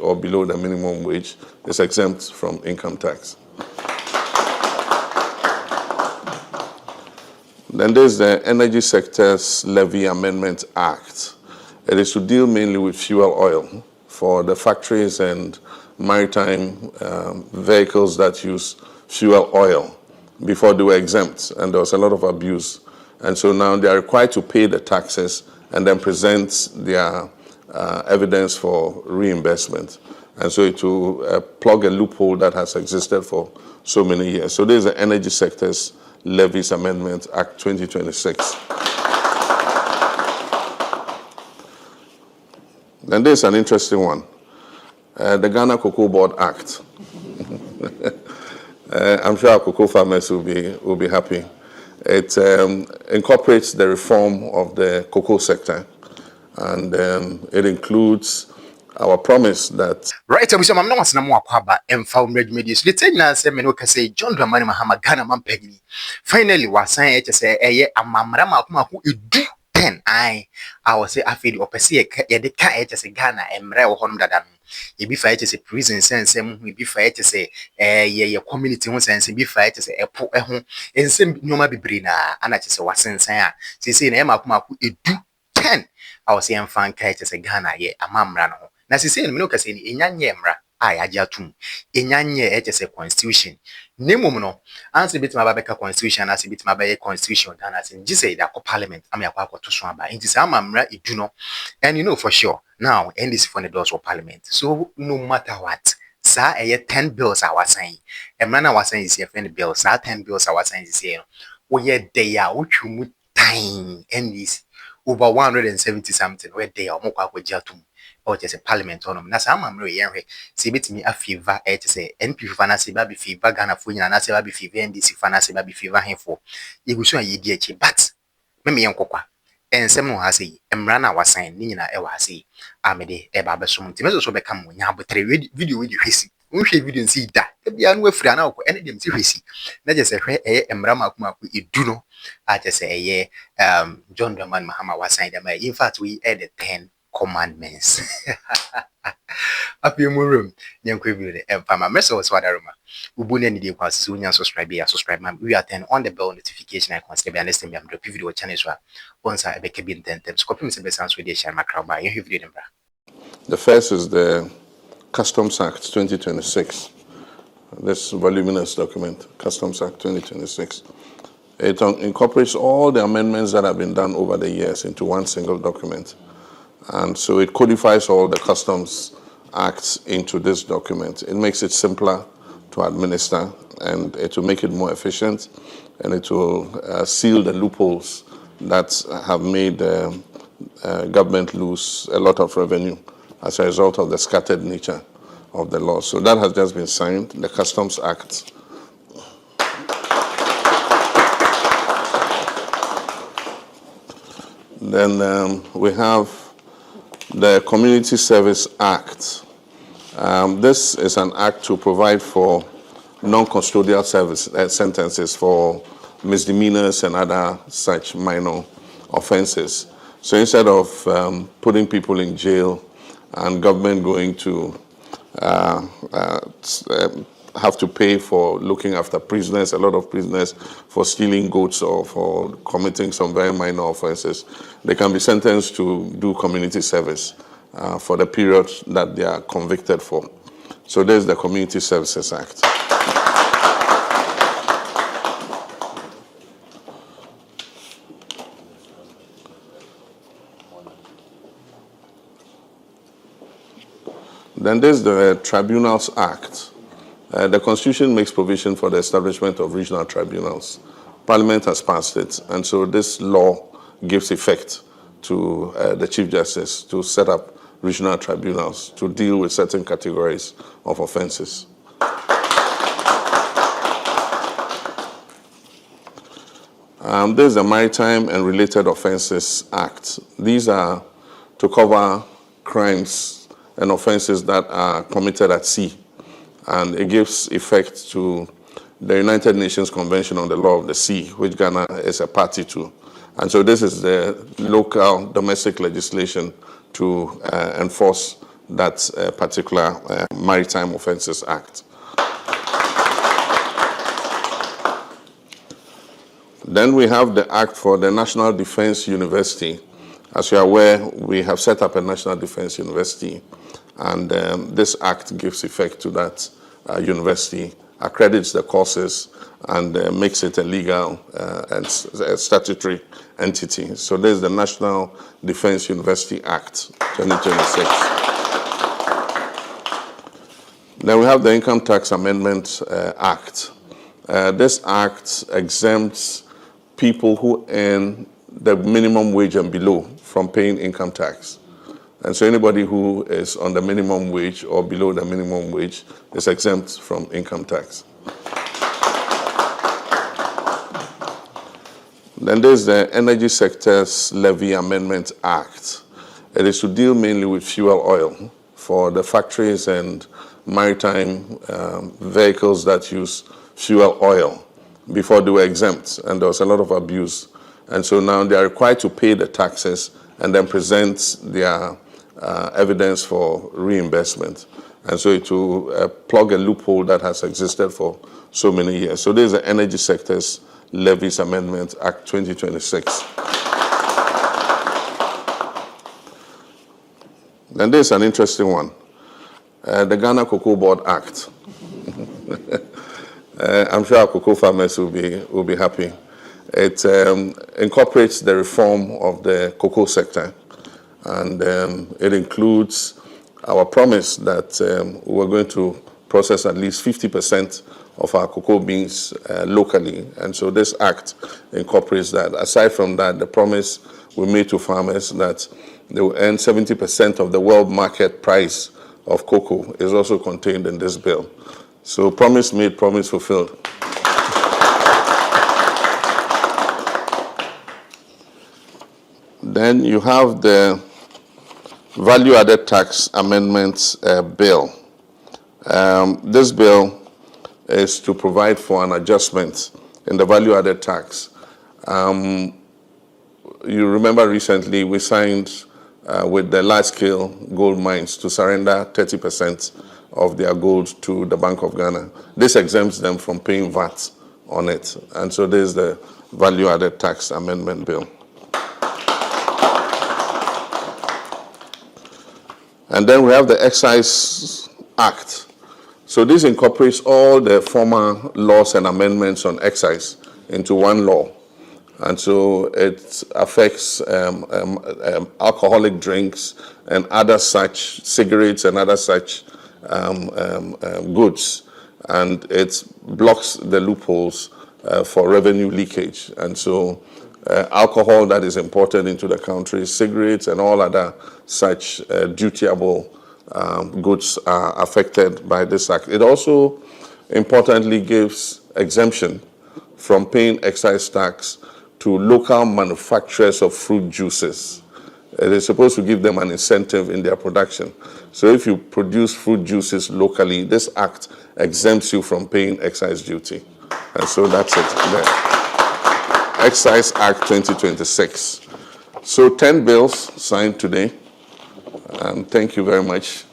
or below the minimum wage is exempt from income tax. Then there's the Energy Sectors Levy Amendment Act. It is to deal mainly with fuel oil for the factories and maritime vehicles that use fuel oil. Before they were exempt, and there was a lot of abuse. And so now they are required to pay the taxes and then present their evidence for reimbursement. And so it will plug a loophole that has existed for so many years. So there's the Energy Sectors Levies Amendment Act 2026. Then there's an interesting one, the Ghana Cocoa Board Act. I'm sure our cocoa farmers will be happy. It incorporates the reform of the cocoa sector, and it includes our promise that. Right, I'm not what's no more about red media. So the thing now say me no can say John Dramani Mahama Ghana man pegni. Finally, was saying say a mamra ma who do 10 I was say I feel opese ye de ka say Ghana emre wo honum dada. E bi fa say prison sense mu bi fa say ye community ho sense bi fa say epo ho ensem nyoma bebre na ana say wasensan a say na e makoma ko edu 10 I was say emfan ka say Ghana ye amamra no. Na say no ka say ni enyanye emra a ya atum enyanye say constitution nemum no anse bitima ba beka constitution na se bitima ba ye constitution Ghana say say da parliament am ya kwa to so aba nti say amamra edu no. And you know for sure now NDC for the doors of parliament, so no matter what sa 10 bills I was saying emra na was saying is your bill sa 10 bills I was saying is here we ye dey a wotwumu time NDC over 170 something where they are more kwa atum or just a parliament on na sa amamra ye hwe se betimi afiva say NP fa na se ba be fiva Ghana fo nyina na se ba be fiva NDC fa na se ba be fiva henfo yegusu an ye di echi but me yenkokwa ensem no ha sei emra na wasan ni nyina e wa sei amede e ba beso mti mezo so beka mo nya abotre video we di hwesi unhwe video nsi da bia no afira na okọ ene dem ti hwesi na je se hwe emra makuma ko edu no a je se John Dramani Mahama wasan dem in fact we add the 10 commandments api mu room nyankwe video de empama meso was wadaruma ubune ni de kwa sunya subscribe man we attend on the bell notification icon stay be understand me am drop video channel so once I be kebi tentem copy me se be sans we dey share macro ba you video dem bra. The first is the Customs Act 2026. This voluminous document, Customs Act 2026. It incorporates all the amendments that have been done over the years into one single document. And so it codifies all the customs acts into this document. It makes it simpler to administer, and it will make it more efficient, and it will seal the loopholes that have made government lose a lot of revenue as a result of the scattered nature of the law. So that has just been signed, the Customs Act. Then we have the Community Service Act. This is an act to provide for non-custodial service sentences for misdemeanors and other such minor offenses. So instead of putting people in jail and government going to have to pay for looking after prisoners, a lot of prisoners, for stealing goods or for committing some very minor offenses, they can be sentenced to do community service for the period that they are convicted for. So there's the Community Services Act. Then there's the Tribunals Act. The Constitution makes provision for the establishment of regional tribunals. Parliament has passed it, and so this law gives effect to the Chief Justice to set up regional tribunals to deal with certain categories of offenses. There's the Maritime and Related Offenses Act. These are to cover crimes and offenses that are committed at sea. And it gives effect to the United Nations Convention on the Law of the Sea, which Ghana is a party to. And so this is the local domestic legislation to enforce that particular Maritime Offences Act. Then we have the Act for the National Defence University. As you are aware, we have set up a National Defence University, and this Act gives effect to that university, accredits the courses, and makes it a legal and a statutory entity. So there's the National Defence University Act 2026. Then we have the Income Tax Amendment Act. This act exempts people who earn the minimum wage and below from paying income tax. And so anybody who is on the minimum wage or below the minimum wage is exempt from income tax. Then there's the Energy Sectors Levy Amendment Act. It is to deal mainly with fuel oil for the factories and maritime vehicles that use fuel oil. Before they were exempt, and there was a lot of abuse. And so now they are required to pay the taxes and then present their evidence for reimbursement. And so it will plug a loophole that has existed for so many years. So there's the Energy Sectors Levies Amendment Act 2026. Then there's an interesting one, the Ghana Cocoa Board Act. I'm sure our cocoa farmers will be happy. It incorporates the reform of the cocoa sector, and it includes our promise that we're going to process at least 50% of our cocoa beans locally. And so this act incorporates that. Aside from that, the promise we made to farmers that they will earn 70% of the world market price of cocoa is also contained in this bill. So promise made, promise fulfilled. Then you have the Value Added Tax Amendments Bill. This bill is to provide for an adjustment in the value added tax. You remember recently we signed with the large-scale gold mines to surrender 30% of their gold to the Bank of Ghana. This exempts them from paying VAT on it. And so there's the Value Added Tax Amendment Bill. And then we have the Excise Act. So this incorporates all the former laws and amendments on excise into one law. And so it affects alcoholic drinks and other such, cigarettes and other such goods. And it blocks the loopholes for revenue leakage. And so alcohol that is imported into the country, cigarettes and all other such dutiable goods are affected by this act. It also importantly gives exemption from paying excise tax to local manufacturers of fruit juices. It is supposed to give them an incentive in their production. So if you produce fruit juices locally, this act exempts you from paying excise duty. And so that's it. The Excise Act 2026. So 10 bills signed today. And thank you very much.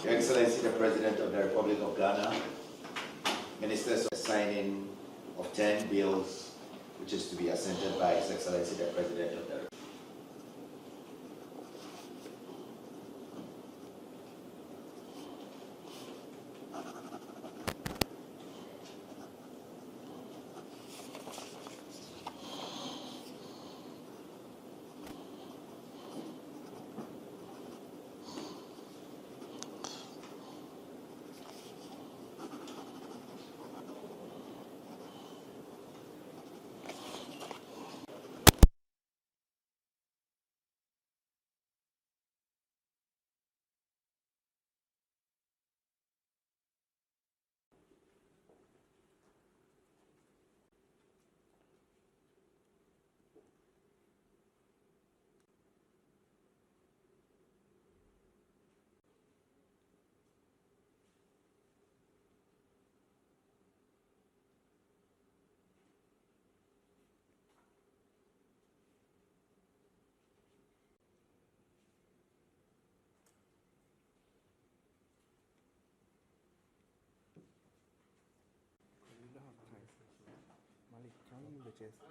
Your Excellency, the President of the Republic of Ghana, Ministers of signing of 10 bills, which is to be assented by His Excellency, the President of the Republic. Cheers.